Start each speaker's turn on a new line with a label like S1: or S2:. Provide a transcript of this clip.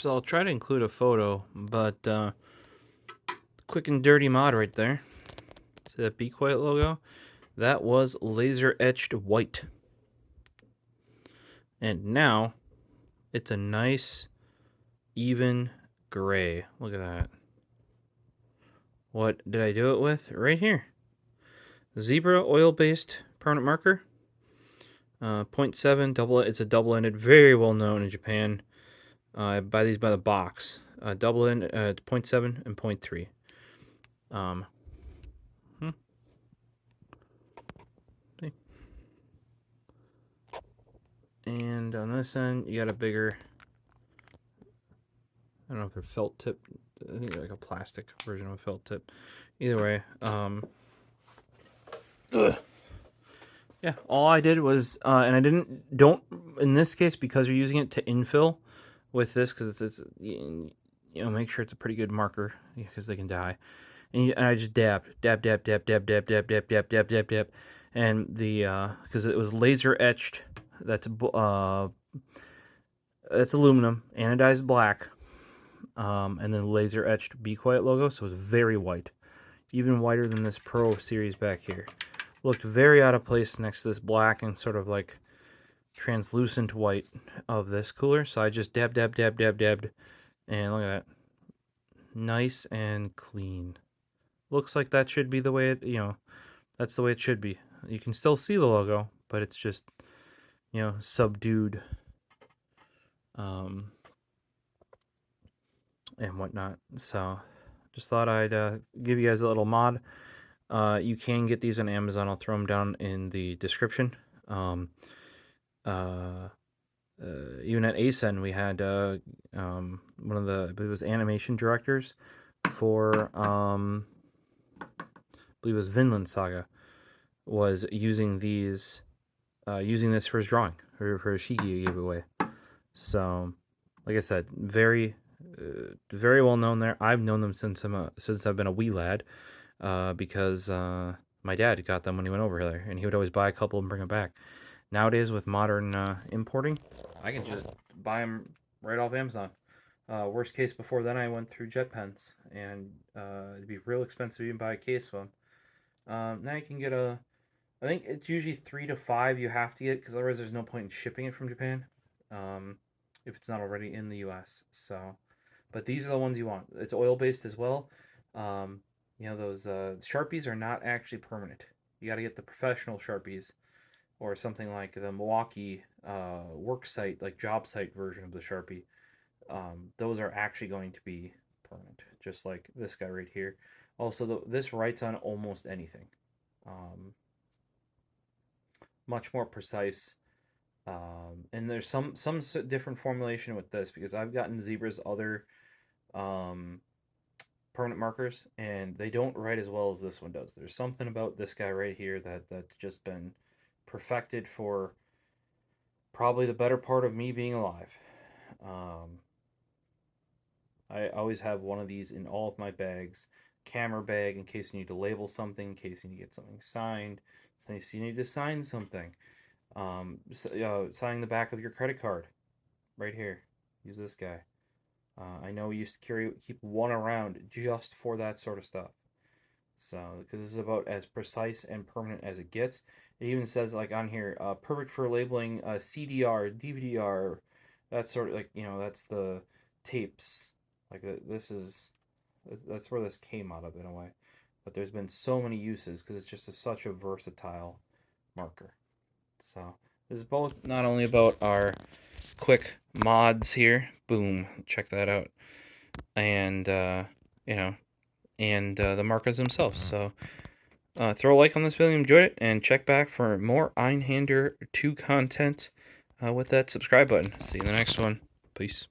S1: So I'll try to include a photo, but quick and dirty mod right there. See that Be Quiet logo? That was laser etched white. And now it's a nice, even gray. Look at that. What did I do it with? Right here. Zebra oil-based permanent marker. 0.7 double. It's a double-ended, very well known in Japan. I buy these by the box. Double-ended 0.7 and 0.3. See? And on this end, you got a bigger. I don't know if they're felt tip. I think they're like a plastic version of a felt tip. Either way, yeah. All I did was, and I don't in this case because you're using it to infill with this because it's you know, make sure it's a pretty good marker because they can die. And I just dab, and the because it was laser etched. That's aluminum, anodized black, and then laser etched Be Quiet logo. So it's very white, even whiter than this Pro series back here. Looked very out of place next to this black and sort of like translucent white of this cooler. So I just dabbed, and look at that, nice and clean. Looks like that should be the way it, that's the way it should be. You can still see the logo, but it's just, subdued, and whatnot. So just thought I'd give you guys a little mod. You can get these on Amazon. I'll throw them down in the description. Even at ASEN, we had one of the, I believe it was animation directors for, I believe it was Vinland Saga, was using these, using this for his drawing, or for his Shiki he gave away. So, like I said, very well known there. I've known them since I've been a wee lad, because my dad got them when he went over there, and he would always buy a couple and bring them back. Nowadays, with modern importing, I can just buy them right off Amazon. Worst case, before then, I went through JetPens, and it'd be real expensive to even buy a case of them. Now you can get I think it's usually 3 to 5 you have to get, because otherwise there's no point in shipping it from Japan, if it's not already in the US. So, but these are the ones you want. It's oil-based as well. Those Sharpies are not actually permanent. You got to get the professional Sharpies, or something like the Milwaukee work site, like job site version of the Sharpie. Those are actually going to be permanent, just like this guy right here. Also, this writes on almost anything. Much more precise. And there's some different formulation with this, because I've gotten Zebra's other permanent markers, and they don't write as well as this one does. There's something about this guy right here that's just been perfected for probably the better part of me being alive. I always have one of these in all of my bags. Camera bag in case you need to label something, in case you need to get something signed, in case you need to sign something. Signing the back of your credit card, right here. Use this guy. I know we used to keep one around just for that sort of stuff. So, because this is about as precise and permanent as it gets. It even says, like, on here, perfect for labeling CDR, DVD-R, that sort of, like, that's the tapes. Like, that's where this came out of, in a way. But there's been so many uses, because it's just such a versatile marker. So, this is both not only about our quick mods here, boom, check that out, and, the markers themselves. So, throw a like on this video if you enjoyed it, and check back for more Einhander 2 content with that subscribe button. See you in the next one. Peace.